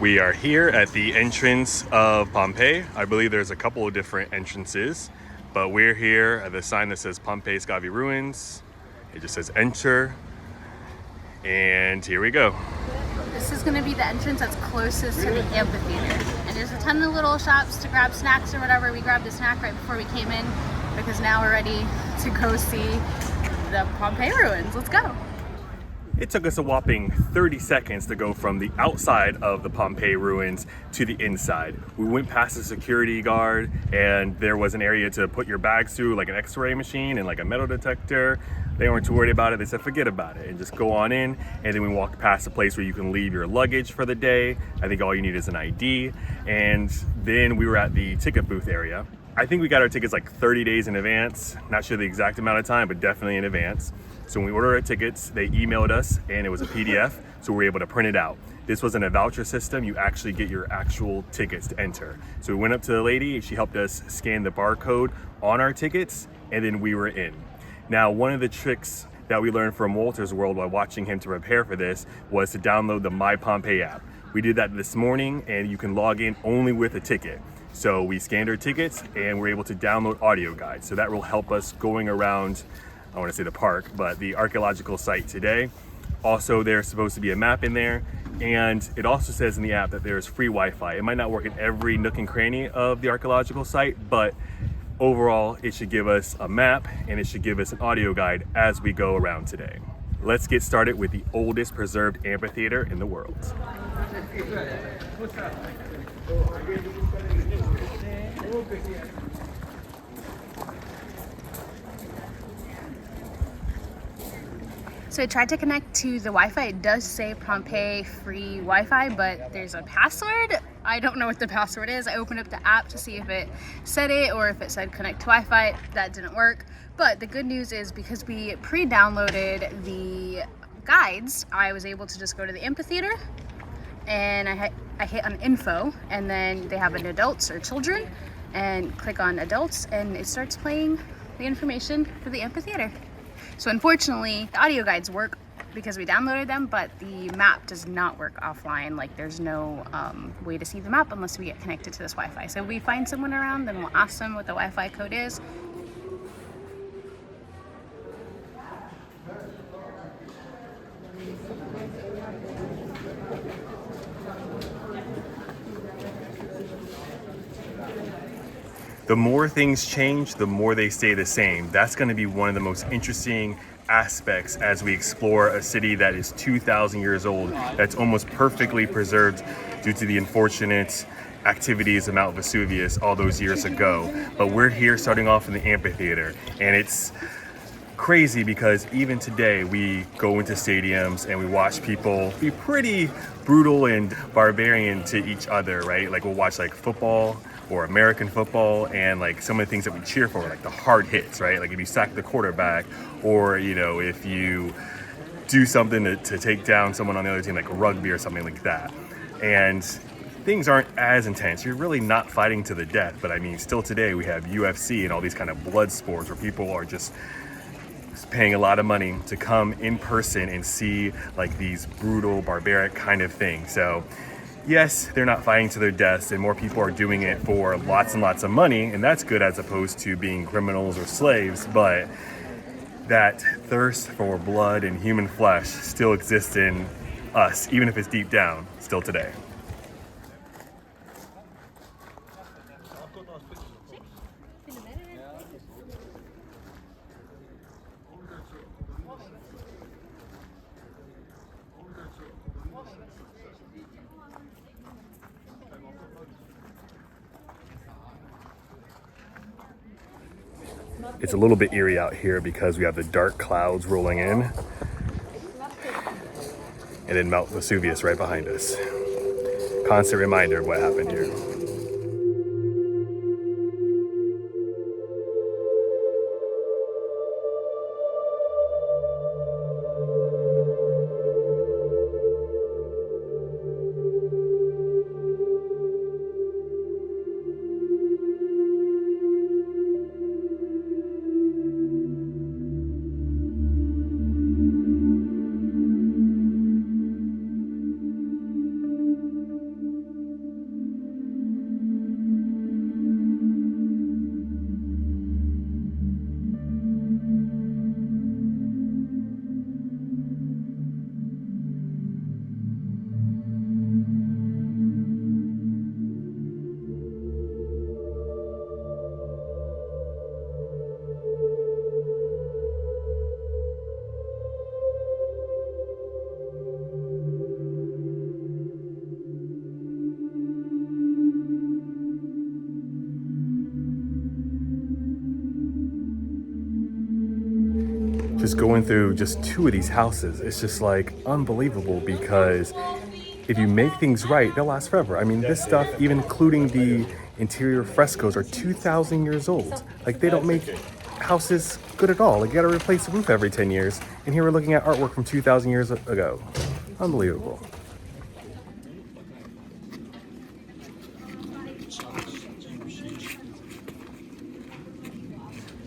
We are here at the entrance of Pompeii. I believe there's a couple of different entrances, but we're here at the sign that says Pompeii Scavi Ruins. It just says enter, and here we go. This is going to be the entrance that's closest to the amphitheater. And there's a ton of little shops to grab snacks or whatever. We grabbed a snack right before we came in because now we're ready to go see the Pompeii ruins. Let's go. It took us a whopping 30 seconds to go from the outside of the Pompeii ruins to the inside. We went past the security guard and there was an area to put your bags through, like an x-ray machine and like a metal detector. They weren't too worried about it. They said, forget about it and just go on in. And then we walked past a place where you can leave your luggage for the day. I think all you need is an ID. And then we were at the ticket booth area. I think we got our tickets like 30 days in advance. Not sure the exact amount of time, but definitely in advance. So when we ordered our tickets, they emailed us and it was a PDF, so we were able to print it out. This wasn't a voucher system. You actually get your actual tickets to enter. So we went up to the lady and she helped us scan the barcode on our tickets, and then we were in. Now, one of the tricks that we learned from Walter's World while watching him to prepare for this was to download the My Pompeii app. We did that this morning, and you can log in only with a ticket. So we scanned our tickets and we're able to download audio guides. So that will help us going around, I want to say the park, but the archaeological site today. Also, there's supposed to be a map in there, and it also says in the app that there's free Wi-Fi. It might not work in every nook and cranny of the archaeological site, but overall, it should give us a map and it should give us an audio guide as we go around today. Let's get started with the oldest preserved amphitheater in the world. So I tried to connect to the Wi-Fi. It does say Pompeii free Wi-Fi, but there's a password. I don't know what the password is. I opened up the app to see if it said it or if it said connect to Wi-Fi. That didn't work. But the good news is because we pre-downloaded the guides, I was able to just go to the amphitheater and I hit on info, and then they have an adults or children, and click on adults and it starts playing the information for the amphitheater. So unfortunately, the audio guides work because we downloaded them, but the map does not work offline. Like there's no way to see the map unless we get connected to this Wi-Fi. So if we find someone around, then we'll ask them what the Wi-Fi code is. The more things change, the more they stay the same. That's going to be one of the most interesting aspects as we explore a city that is 2,000 years old, that's almost perfectly preserved due to the unfortunate activities of Mount Vesuvius all those years ago. But we're here starting off in the amphitheater, and it's crazy because even today we go into stadiums and we watch people be pretty brutal and barbarian to each other, right? Like we'll watch like football or American football, and like some of the things that we cheer for, like the hard hits, right? Like if you sack the quarterback, or you know, if you do something to take down someone on the other team, like rugby or something like that. And things aren't as intense. You're really not fighting to the death, but I mean, still today we have UFC and all these kind of blood sports where people are just paying a lot of money to come in person and see like these brutal, barbaric kind of things. So yes, they're not fighting to their deaths, and more people are doing it for lots and lots of money, and that's good as opposed to being criminals or slaves, but that thirst for blood and human flesh still exists in us, even if it's deep down, still today. It's a little bit eerie out here because we have the dark clouds rolling in, and then Mount Vesuvius right behind us. Constant reminder of what happened here. just going through just two of these houses, it's just like unbelievable, because if you make things right, they'll last forever. I mean, this stuff, even including the interior frescoes, are 2,000 years old. Like, they don't make houses good at all. Like, you gotta replace the roof every 10 years. And here we're looking at artwork from 2,000 years ago. Unbelievable.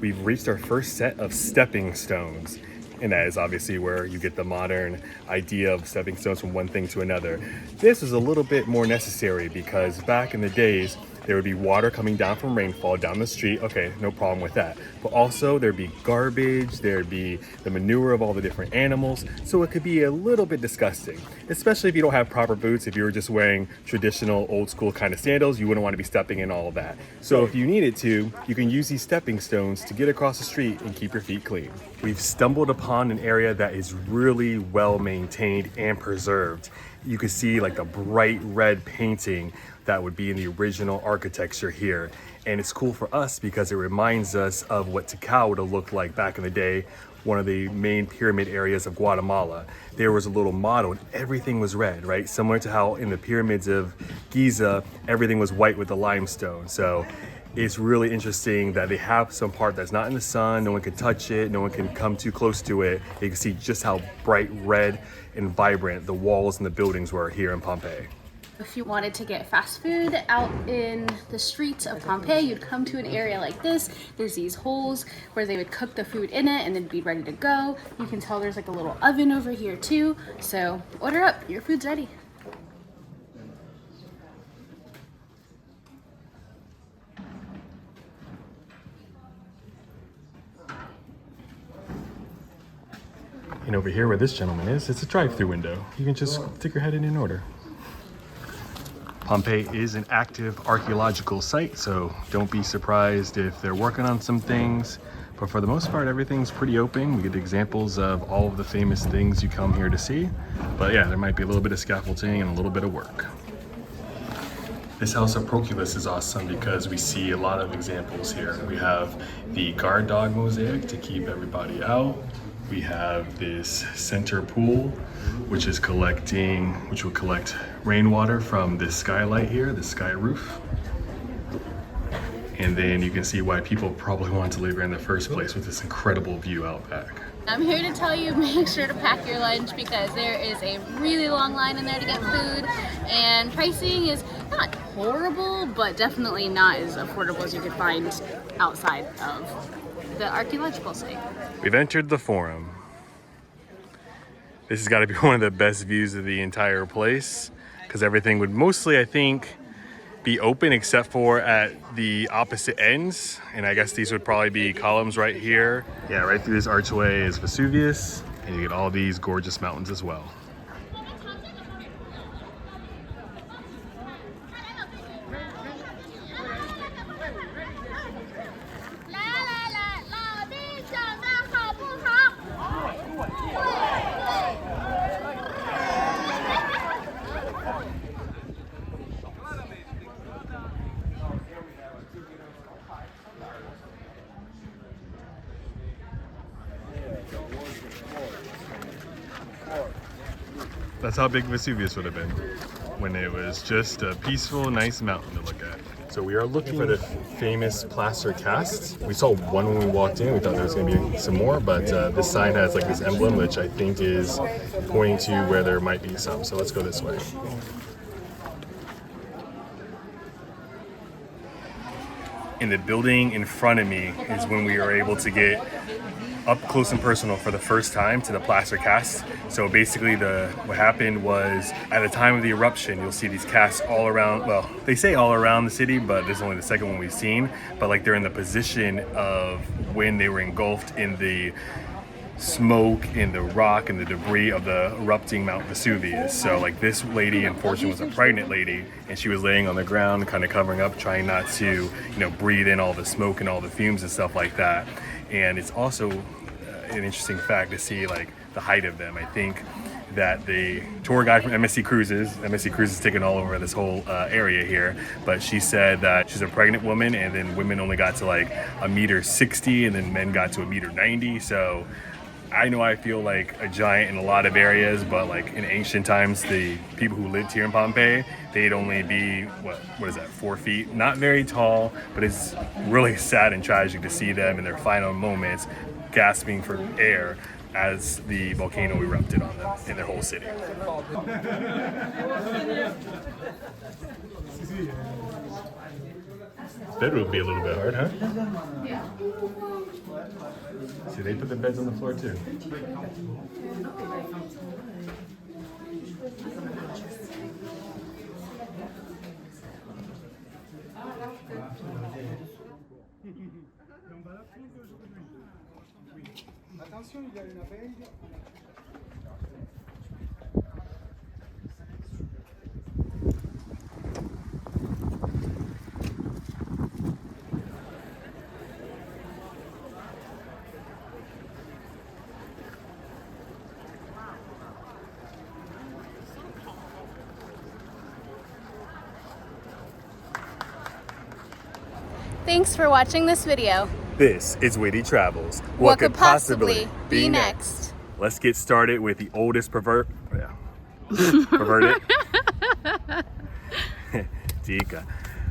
We've reached our first set of stepping stones. And that is obviously where you get the modern idea of stepping stones from one thing to another. This is a little bit more necessary because back in the days, there would be water coming down from rainfall down the street. Okay, no problem with that. But also there'd be garbage, there'd be the manure of all the different animals. So it could be a little bit disgusting, especially if you don't have proper boots. If you were just wearing traditional old school kind of sandals, you wouldn't want to be stepping in all of that. So if you needed to, you can use these stepping stones to get across the street and keep your feet clean. We've stumbled upon an area that is really well maintained and preserved. You can see like the bright red painting that would be in the original architecture here. And it's cool for us because it reminds us of what Tikal would have looked like back in the day, one of the main pyramid areas of Guatemala. There was a little model and everything was red, right? Similar to how in the pyramids of Giza, everything was white with the limestone. So it's really interesting that they have some part that's not in the sun, no one can touch it, no one can come too close to it. You can see just how bright red and vibrant the walls and the buildings were here in Pompeii. If you wanted to get fast food out in the streets of Pompeii, you'd come to an area like this. There's these holes where they would cook the food in it and then be ready to go. You can tell there's like a little oven over here too. So order up, your food's ready. And over here where this gentleman is, it's a drive-through window. You can just stick your head in and order. Pompeii is an active archaeological site, so don't be surprised if they're working on some things. But for the most part, everything's pretty open. We get examples of all of the famous things you come here to see. But yeah, there might be a little bit of scaffolding and a little bit of work. This house of Proculus is awesome because we see a lot of examples here. We have the guard dog mosaic to keep everybody out. We have this center pool, which will collect rainwater from this skylight here, the sky roof. And then you can see why people probably want to live here in the first place with this incredible view out back. I'm here to tell you, make sure to pack your lunch because there is a really long line in there to get food, and pricing is not horrible, but definitely not as affordable as you could find outside of the archaeological site. We've entered the Forum. This has got to be one of the best views of the entire place because everything would mostly, I think, be open except for at the opposite ends. And I guess these would probably be columns right here. Yeah, right through this archway is Vesuvius, and you get all these gorgeous mountains as well. That's how big Vesuvius would have been when it was just a peaceful, nice mountain to look at. So we are looking for the famous plaster casts. We saw one when we walked in. We thought there was going to be some more, but this sign has like this emblem, which I think is pointing to where there might be some. So let's go this way. In the building in front of me is when we were able to get up close and personal for the first time to the plaster casts. So basically what happened was at the time of the eruption, you'll see these casts all around, well, they say all around the city, but this is only the second one we've seen, but like they're in the position of when they were engulfed in the smoke, in the rock and the debris of the erupting Mount Vesuvius. So like this lady, unfortunately, was a pregnant lady, and she was laying on the ground, kind of covering up, trying not to, breathe in all the smoke and all the fumes and stuff like that. And it's also an interesting fact to see like the height of them. I think that the tour guide from MSC Cruises taken all over this whole area here, but she said that she's a pregnant woman, and then women only got to like 1.60 meters, and then men got to 1.90 meters. So I know I feel like a giant in a lot of areas, but like in ancient times, the people who lived here in Pompeii, they'd only be, what is that, 4 feet? Not very tall, but it's really sad and tragic to see them in their final moments gasping for air as the volcano erupted on them in their whole city. Bed would be a little bit hard, huh? Yeah. See, they put the beds on the floor too. Attention, il y a une abeille. Thanks for watching this video. This is Witty Travels. What could possibly be next? Let's get started with the oldest perverted Tika.